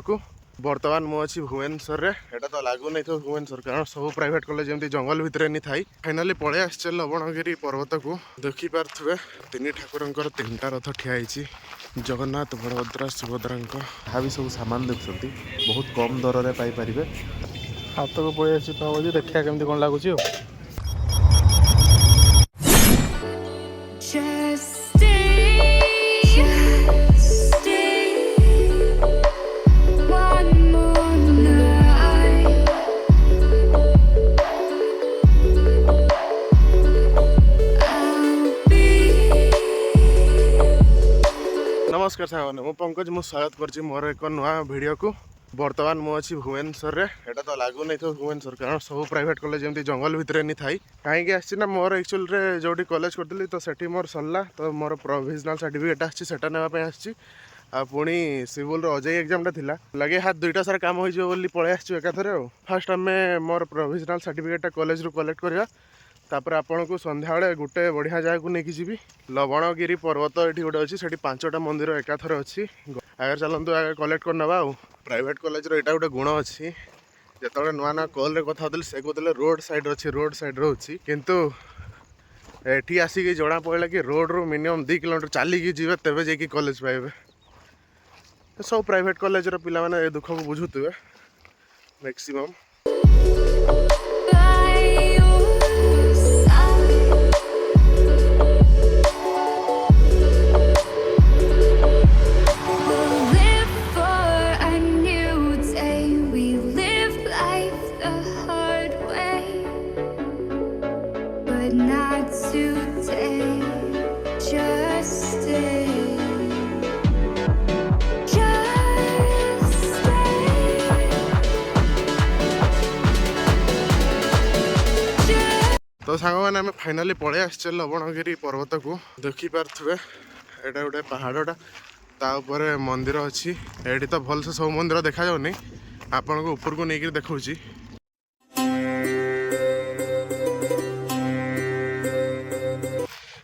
को बर्तमान मु अच्छी भुवनेश्वर रे एटा तो लागू नहीं थो भुवनेश्वर कारण सब प्राइवेट कॉलेज जमती जंगल भितर नहीं थाई फाइनाली पळे आछे लवणगिरी पर्वत को देखि पारथुबे तीन ठाकुरंकर तीनटा रथ ठिया होईची जगन्नाथ बलभद्र सुभद्रा हावी सब सामान देखुछंती बहुत कम दर रे पाई परिबे हाथ को पळे आछि तो बोली देखिया केमती कोन लागुची हो नमस्कार सागने मु पंकज मु स्वागत करछि मोर एक नुआ वीडियो को बर्तमान मु अच्छी भुवनेश्वर रे एटा तो लागू नहीं थो भुवनेश्वर कारण सब प्राइवेट कॉलेज जमती जंगल भितर नहीं थाई कहीं आछि ना मोर एक्चुअल रे जोटी कॉलेज करतली तो सेठी मोर सरला तो मोर प्रोविजनल सर्टिफिकेट आछि सेटा नेबा पय आछि आ पुणी सिविल रो अजय एग्जाम टा थिला लगे हाथ दुईटा सारा काम होई जो बोली पळे आछि एकाथरे फर्स्ट हमें मोर प्रोविजनल सर्टिफिकेट कॉलेज रू कलेक्ट करिया तापर आपन को संध्या बेले गोटे बढ़िया जगह को लेकिन जीवी लवणगिरी पर्वत ये गोटे अच्छी से 5टा मंदिर एकाथर अच्छी आगे चलतु आगे कलेक्ट कर नवा प्राइवेट कॉलेज रो एटा गोटे गुण अच्छी जो नुआ नुआ कॉल रे कथा होतले से कहते रोड साइड अच्छी रोड साइड रोची किंतु एठी आसिक जना पड़ा कि रोड रू मिनिमम 2 किलोमीटर चलिकी जी तेज जाकि कॉलेज पाइबे सब प्राइवेट कॉलेज रो पिला माने दुख को बुझुतबे मैक्सिमम तो सांग मैंने आम फाइनाली पळे आछे लवणगिरी पर्वत को देखि पारथुबे एटा गोटे पहाड़टा तापर मंदिर अच्छी एटी तो भल से सब मंदिर देखा जाउनी आपन को ऊपर को लेकर देखौची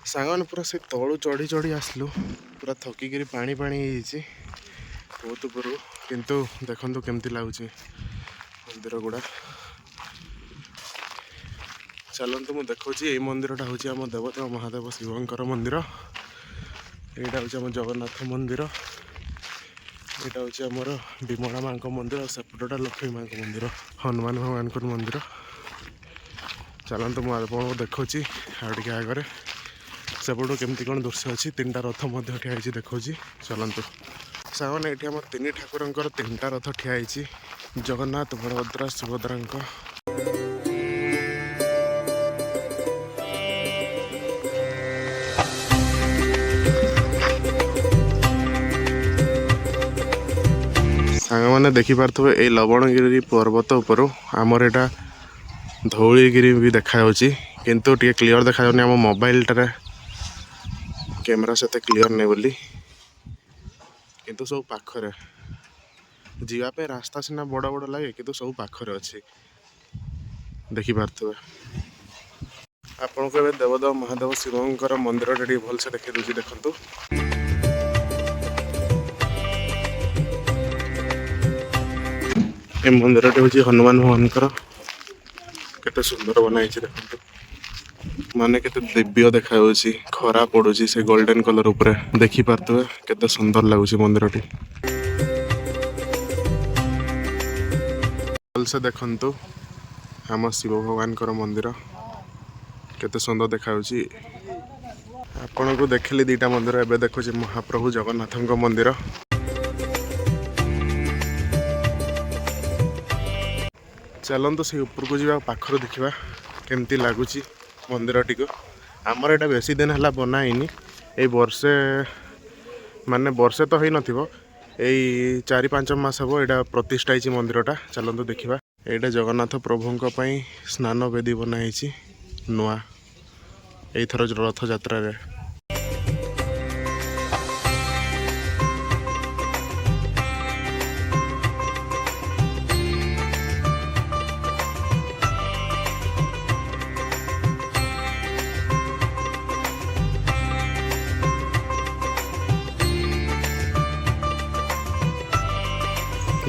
सांगने पूरा से तलू चढ़ी चढ़ी आसलु पूरा थकिकी पानी पानी बहुत ऊपर किंतु देखंतु केमती लगुच मंदिर गुड़ा चलतु मुझे देखी ये मंदिरटा हूँ आम देवता महादेव शिवंकर मंदिर यहाँ हूँ आम जगन्नाथ मंदिर यहाँ हूँ आमर विमला माँ मंदिर सेपटा लक्ष्मी माँ मंदिर हनुमान भगवान मंदिर चलतु मुझे देखी आगे आगे सेपटू केमती कौन दृश्य अच्छी 3टा रथ ठिया देखी चलतु सामने ये आम 3 ठाकुरंकर 3टा रथ ठिया जगन्नाथ बलभद्र सुभद्रा सांग मैंने देखिपे ये लवणगिरी पर्वत उपर आमर यहाँ धौलीगिरी भी देखा किंतु टे क्लीयर देखा आम मोबाइल टारे कैमरा से क्लीयर नहीं बोली किंतु सब पाखरे जीवापे रास्ता सीना बड़ बड़ लगे किंतु सब पाखरे अच्छी देखिपे आपन को देवदेव महादेव शिवंकर मंदिर भलसे देखी दूसरी देखु ये मंदिर हूँ हनुमान भगवान केते सुंदर बनाई देखो माने केते दिव्य देखा खरा पड़ुची से गोल्डन कलर उपरे देखि पारतबे केते सुंदर लगुची मंदिर टी से देखंतु आम शिव भगवान मंदिर केते सुंदर देखा आपन को देखली 2टा मंदिर एबे देखुची महाप्रभु जगन्नाथ मंदिर चलतु से ऊपर को जा पाखर देखा केमती लगुच मंदिर टी को आमर यहाँ बेसी दिन है बनाईनी ये वर्षे माने वर्षे तो हो नई 4-5 मास हम यहाँ प्रतिष्ठा मंदिरटा चलतु देखा यहाँ जगन्नाथ प्रभुंक स्नान वेदी बनाई नुआ यथर रथ यात्रा रे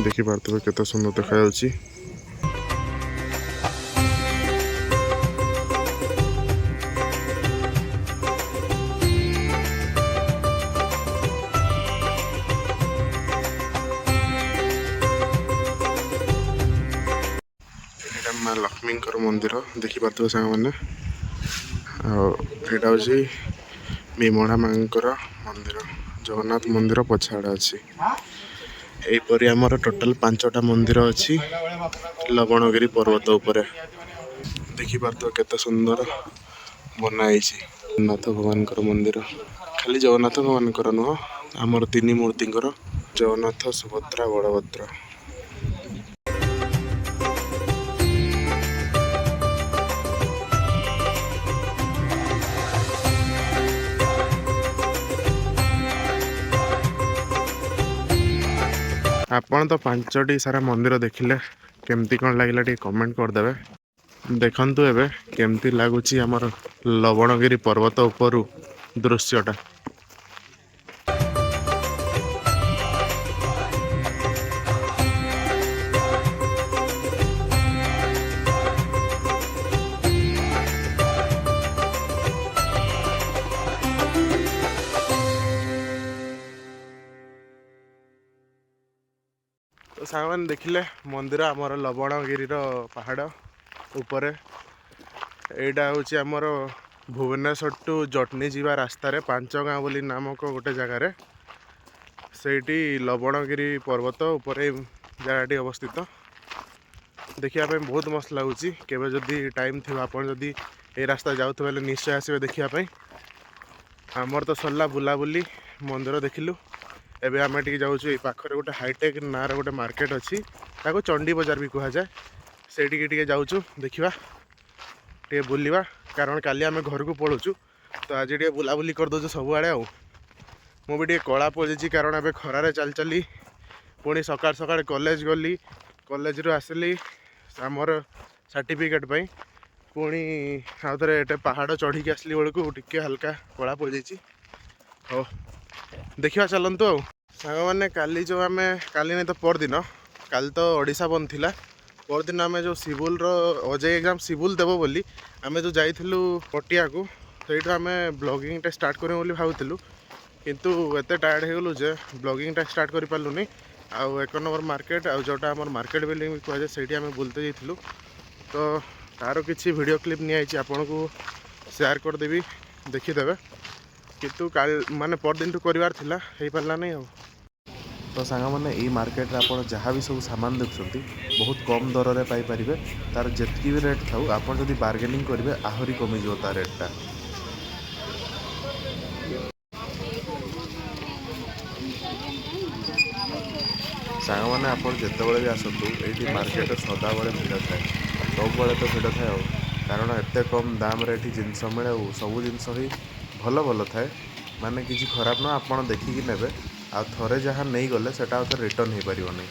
ଦେଖିପାରୁଥିବେ କେତେ ସୁନ୍ଦର ଦେଖାଯାଉଛି। ଏଇଟା ମା ଲକ୍ଷ୍ମୀଙ୍କର ମନ୍ଦିର ଦେଖିପାରୁଥିବେ ସାଙ୍ଗମାନେ। ଆଉ ଏଇଟା ହେଉଛି ବିମଳା ମାଙ୍କର ମନ୍ଦିର, ଜଗନ୍ନାଥ ମନ୍ଦିର ପଛଆଡ଼େ ଅଛି। ଏହିପରି ଆମର ଟୋଟାଲ 5ଟା ମନ୍ଦିର ଅଛି ଲବଣଗିରି ପର୍ବତ ଉପରେ। ଦେଖିପାରୁଥିବ କେତେ ସୁନ୍ଦର ବନା ହେଇଛି ଜଗନ୍ନାଥ ଭଗବାନଙ୍କର ମନ୍ଦିର। ଖାଲି ଜଗନ୍ନାଥ ଭଗବାନଙ୍କର ନୁହଁ, ଆମର 3 ମୂର୍ତ୍ତିଙ୍କର, ଜଗନ୍ନାଥ, ସୁଭଦ୍ରା, ବଳଭଦ୍ର। ଆପଣ ତ 5ଟି ସାରା ମନ୍ଦିର ଦେଖିଲେ, କେମିତି କ'ଣ ଲାଗିଲା ଟିକେ କମେଣ୍ଟ କରିଦେବେ। ଦେଖନ୍ତୁ ଏବେ କେମିତି ଲାଗୁଛି ଆମର ଲବଣଗିରି ପର୍ବତ ଉପରୁ ଦୃଶ୍ୟଟା। ତ ସାଙ୍ଗମାନେ ଦେଖିଲେ ମନ୍ଦିର ଆମର ଲବଣଗିରିର ପାହାଡ଼ ଉପରେ। ଏଇଟା ହେଉଛି ଆମର ଭୁବନେଶ୍ୱର ଟୁ ଜଟନୀ ଯିବା ରାସ୍ତାରେ 5 ଗାଁ ବୋଲି ନାମକ ଗୋଟେ ଜାଗାରେ, ସେଇଠି ଲବଣଗିରି ପର୍ବତ ଉପରେ ଜାଗାଟି ଅବସ୍ଥିତ। ଦେଖିବା ପାଇଁ ବହୁତ ମସ୍ତ ଲାଗୁଛି। କେବେ ଯଦି ଟାଇମ୍ ଥିବ, ଆପଣ ଯଦି ଏଇ ରାସ୍ତା ଯାଉଥିବେ ହେଲେ ନିଶ୍ଚୟ ଆସିବେ ଦେଖିବା ପାଇଁ। ଆମର ତ ସରିଲା ବୁଲାବୁଲି, ମନ୍ଦିର ଦେଖିଲୁ। ଏବେ ଆମେ ଟିକେ ଯାଉଛୁ ଏଇ ପାଖରେ ଗୋଟେ ହାଇଟେକ୍ ନାଁର ଗୋଟେ ମାର୍କେଟ ଅଛି, ତାକୁ ଚଣ୍ଡୀ ବଜାର ବି କୁହାଯାଏ। ସେଇଠିକି ଟିକେ ଯାଉଛୁ, ଦେଖିବା ଟିକେ ବୁଲିବା, କାରଣ କାଲି ଆମେ ଘରକୁ ପଳାଉଛୁ। ତ ଆଜି ଟିକେ ବୁଲାବୁଲି କରିଦେଉଛୁ ସବୁଆଡ଼େ। ଆଉ ମୁଁ ବି ଟିକେ କଳା ପଡ଼ିଛି, କାରଣ ଏବେ ଖରାରେ ଚାଲି ଚାଲି ପୁଣି ସକାଳୁ ସକାଳୁ କଲେଜ ଗଲି, କଲେଜରୁ ଆସିଲି ଆମର ସାର୍ଟିଫିକେଟ୍ ପାଇଁ, ପୁଣି ଆଉ ଥରେ ଏଟେ ପାହାଡ଼ ଚଢ଼ିକି ଆସିଲି ବେଳକୁ ଟିକେ ହାଲକା କଳା ପଡ଼ିଯାଇଛି। ହଉ ଦେଖିବା, ଚାଲନ୍ତୁ। ଆଉ ସାଙ୍ଗମାନେ କାଲି ଯେଉଁ ଆମେ କାଲି ନାହିଁ ତ ପରଦିନ, କାଲି ତ ଓଡ଼ିଶା ବନ୍ଦ ଥିଲା, ପରଦିନ ଆମେ ଯେଉଁ ସିଭିଲର OJEE ଏକ୍ଜାମ୍ ସିଭିଲ ଦେବ ବୋଲି ଆମେ ଯେଉଁ ଯାଇଥିଲୁ ପଟିଆକୁ, ସେଇଠୁ ଆମେ ବ୍ଲଗିଂଟା ଷ୍ଟାର୍ଟ କରିବୁ ବୋଲି ଭାବୁଥିଲୁ, କିନ୍ତୁ ଏତେ ଟାୟାର୍ଡ଼ ହେଇଗଲୁ ଯେ ବ୍ଲଗିଂଟା ଷ୍ଟାର୍ଟ କରିପାରିଲୁନି। ଆଉ 1 ନମ୍ବର ମାର୍କେଟ, ଆଉ ଯେଉଁଟା ଆମର ମାର୍କେଟ ବିଲ୍ଡିଂ ବି କୁହାଯାଏ, ସେଇଠି ଆମେ ବୁଲତେ ଯାଇଥିଲୁ। ତ ତା'ର କିଛି ଭିଡ଼ିଓ କ୍ଲିପ୍ ନିଆଯାଇଛି, ଆପଣଙ୍କୁ ସେୟାର କରିଦେବି, ଦେଖିଦେବେ। କିନ୍ତୁ କାଲି ମାନେ ପରଦିନଠୁ କରିବାର ଥିଲା, ହେଇପାରିଲାନି। ଆଉ ତ ସାଙ୍ଗମାନେ ଏଇ ମାର୍କେଟରେ ଆପଣ ଯାହା ବି ସବୁ ସାମାନ ଦେଖୁଛନ୍ତି ବହୁତ କମ୍ ଦରରେ ପାଇପାରିବେ। ତା'ର ଯେତିକି ବି ରେଟ୍ ଥାଉ, ଆପଣ ଯଦି ବାର୍ଗେନିଂ କରିବେ ଆହୁରି କମିଯିବ ତା ରେଟ୍ଟା। ସାଙ୍ଗମାନେ ଆପଣ ଯେତେବେଳେ ବି ଆସନ୍ତୁ, ଏଇଠି ମାର୍କେଟରେ ସଦାବେଳେ ଭିଡ଼ ଥାଏ, ସବୁବେଳେ ତ ଭିଡ଼ ଥାଏ। ଆଉ କାରଣ ଏତେ କମ୍ ଦାମରେ ଏଠି ଜିନିଷ ମିଳେ, ଆଉ ସବୁ ଜିନିଷ ହିଁ ଭଲ ଭଲ ଥାଏ, ମାନେ କିଛି ଖରାପ ନୁହଁ। ଆପଣ ଦେଖିକି ନେବେ, ଆଉ ଥରେ ଯାହା ନେଇଗଲେ ସେଇଟା ଆଉ ଥରେ ରିଟର୍ନ ହେଇପାରିବନି।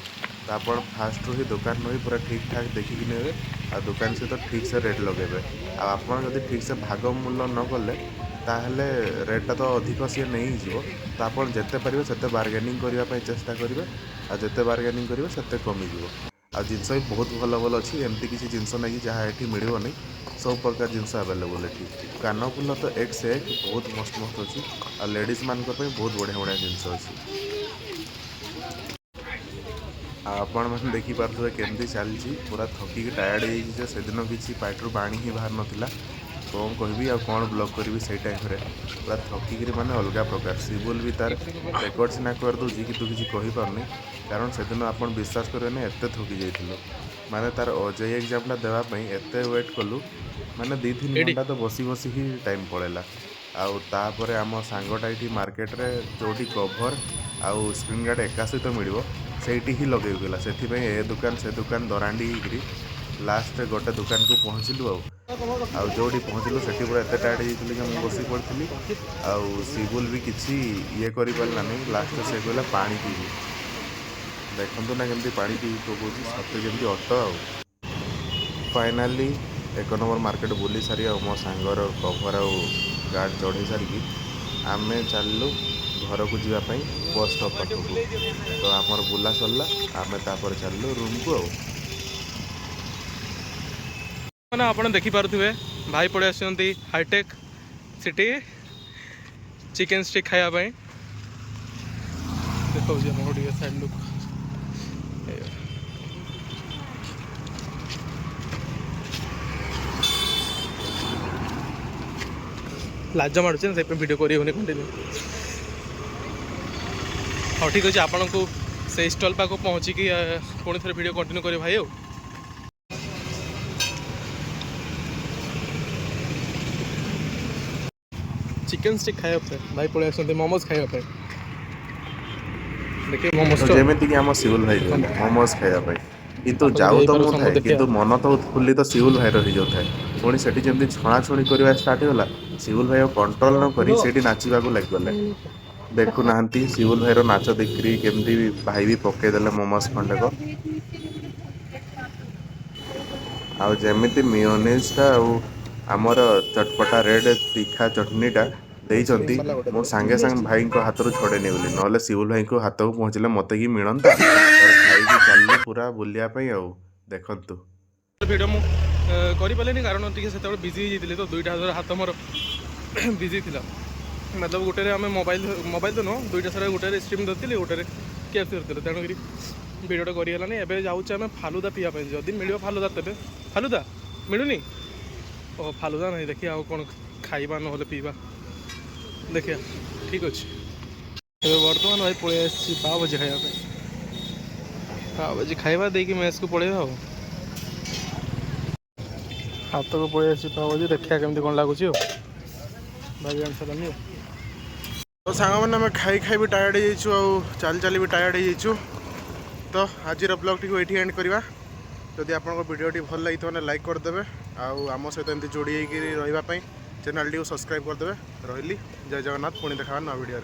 ତ ଆପଣ ଫାଷ୍ଟରୁ ହିଁ ଦୋକାନରୁ ହିଁ ପୁରା ଠିକ୍ ଠାକ୍ ଦେଖିକି ନେବେ, ଆଉ ଦୋକାନ ସହିତ ଠିକ୍ସେ ରେଟ୍ ଲଗାଇବେ। ଆଉ ଆପଣ ଯଦି ଠିକ୍ସେ ଭାଗ ମୂଲ୍ୟ ନ କଲେ, ତାହେଲେ ରେଟ୍ଟା ତ ଅଧିକ ସିଏ ନେଇଯିବ। ତ ଆପଣ ଯେତେ ପାରିବେ ସେତେ ବାର୍ଗେନିଂ କରିବା ପାଇଁ ଚେଷ୍ଟା କରିବେ, ଆଉ ଯେତେ ବାର୍ଗେନିଂ କରିବେ ସେତେ କମିଯିବ। ଆଉ ଜିନିଷ ବି ବହୁତ ଭଲ ଭଲ ଅଛି, ଏମିତି କିଛି ଜିନିଷ ନାହିଁ ଯାହା ଏଠି ମିଳିବନି, ସବୁ ପ୍ରକାର ଜିନିଷ ଆଭେଲେବୁଲ୍ ଏଠି। କାନଫୁଲ ତ ଏକ ସେ ଏକ ବହୁତ ମସ୍ତ ମସ୍ତ ଅଛି, ଆଉ ଲେଡ଼ିଜ୍ମାନଙ୍କ ପାଇଁ ବହୁତ ବଢ଼ିଆ ବଢ଼ିଆ ଜିନିଷ ଅଛି। ଆଉ ଆପଣମାନେ ଦେଖିପାରୁଥିବେ କେମିତି ଚାଲିଛି, ପୁରା ଥକିକି ଟାୟାର୍ଡ଼ ହେଇଯାଇଛି ଯେ ସେଦିନ କିଛି ପାଟିରୁ ପାଣି ହିଁ ବାହାରି ନଥିଲା। କ'ଣ କହିବି ଆଉ କ'ଣ ବ୍ଲଗ୍ କରିବି ସେଇ ଟାଇମ୍ରେ, ପୁରା ଥକିକିରି ମାନେ ଅଲଗା ପ୍ରକାର। ସିବୁଲ ବି ତାର ରେକର୍ଡ଼ ସିନା କରିଦେଉଛି, କିନ୍ତୁ କିଛି କହିପାରୁନି, କାରଣ ସେଦିନ ଆପଣ ବିଶ୍ୱାସ କରିବେନି ଏତେ ଥକି ଯାଇଥିଲୁ। ମାନେ ତାର OJEE ଏକ୍ଜାମ୍ଟା ଦେବା ପାଇଁ ଏତେ ୱେଟ୍ କଲୁ, ମାନେ 2-3 ଘଣ୍ଟା ତ ବସି ବସି ହିଁ ଟାଇମ୍ ପଳେଇଲା। ଆଉ ତାପରେ ଆମ ସାଙ୍ଗଟା ଏଇଠି ମାର୍କେଟରେ ଯେଉଁଠି କଭର୍ ଆଉ ସ୍କ୍ରିନ୍ ଗାର୍ଡ଼ ଏକା ସହିତ ମିଳିବ ସେଇଠି ହିଁ ଲଗେଇଗଲା। ସେଥିପାଇଁ ଏ ଦୋକାନ ସେ ଦୋକାନ ଦରାଣ୍ଡି ହେଇକିରି ଲାଷ୍ଟରେ ଗୋଟେ ଦୋକାନକୁ ପହଞ୍ଚିଲୁ। ଆଉ ଯେଉଁଠି ପହଞ୍ଚିଲୁ ସେଠି ପୁରା ଏତେ ଟାୟାର୍ଡ଼ ହେଇଯାଇଥିଲି ଯେ ମୁଁ ବସି ପଡ଼ିଥିଲି। ଆଉ ସିବୁଲ ବି କିଛି ଇଏ କରିପାରିଲାନି, ଲାଷ୍ଟରେ ସେ କହିଲା ପାଣି ପିଇବି। ଦେଖନ୍ତୁ ନା କେମିତି ପାଣି ପିଇବି ପକଉଛି, ସତେ ଯେମିତି ଅଟୋ। ଆଉ ଫାଇନାଲି 1 ନମ୍ବର ମାର୍କେଟ ବୁଲି ସାରି, ଆଉ ମୋ ସାଙ୍ଗର କଭର୍ ଆଉ ଗାର୍ଡ଼ ଚଢ଼େଇ ସାରିକି ଆମେ ଚାଲିଲୁ घर को जावाई बस स्टॉप पाखक। तो आमर बुला सरला आम तापर चलू रूम को। मैंने आप देखिपे भाई पड़े आसती हाईटेक सिटी चिकेन स्टिक खायापी। देखा साइड लुक लाज मार्च से वीडियो कर कंटिन्यू। हाँ ठीक अच्छे आपण को से स्टल पाक पहुँचिकी पुणी थे वीडियो कंटिन्यू कर भाई। चिकेन स्टिक खाया भाई पड़े आसते मोमोज खायापी। देखिए मोमोज जमीक आम सिउल भाई मोमोज खायापी किंतु जाऊ तो मुझे किंतु मन तो उत्फुल्लित तो सिउल भाई रही जाए पुणी से जमी छणाछुणी करवा स्टार्ट होगा सिउल भाई कंट्रोल न करी से नाचवा लगगले। देखुना सिउल भाई नाच देखी केमती भाई भी पकईदे मोमोज खंडेक आमती मियोनीजटा आमर चटपटा रेड तीखा चटनीटा देइचंती मो सांगे सांग भाई को हाथ छड़ेनी बोली ना सिउल भाई को हाथ को पहुँचले मत कि मिलता खाई चल पूरा बुलियापाई आउ देखंतु। वीडियो मुझे करें कारण से बिजी होती तो दुईटा हाथ मोर बिजी थी मतलब गोटे आम मोबाइल मोबाइल तो नुह दुईटा सारा गोटे स्ट्रीम धरती गोटे कैप्स धरते तेणुक वीडियोटा करगलानी एवं जाऊँ फालुदा पीवाई जदि मिल फालुदा तेज फालुदा मिलूनी ओ फालुदा नहीं देखिए आउ कौन खाइबा ना पीवा देखिए ठीक अच्छे। बर्तमान भाई पलि आसी पाव भाजी खाया पाव भाजी खाइबा देकी मेस को पड़ेगा हाथ को पलि आसी पाव भाजी देखिए केमती कौन लगुच भाई आन सारानी। तो सांग मैंने आम खाई खाई भी टायर्ड हो चल चली भी टायर्ड हो। तो आज ब्लॉग टी ये एंड करवा जदि आप भिडियोटी भल लगी तो लाइक करदे आम सहित एमती जोड़ी रही चैनल टी सब्सक्राइब करदे। रही जय जगन्नाथ पुणी देखा नवा वीडियो।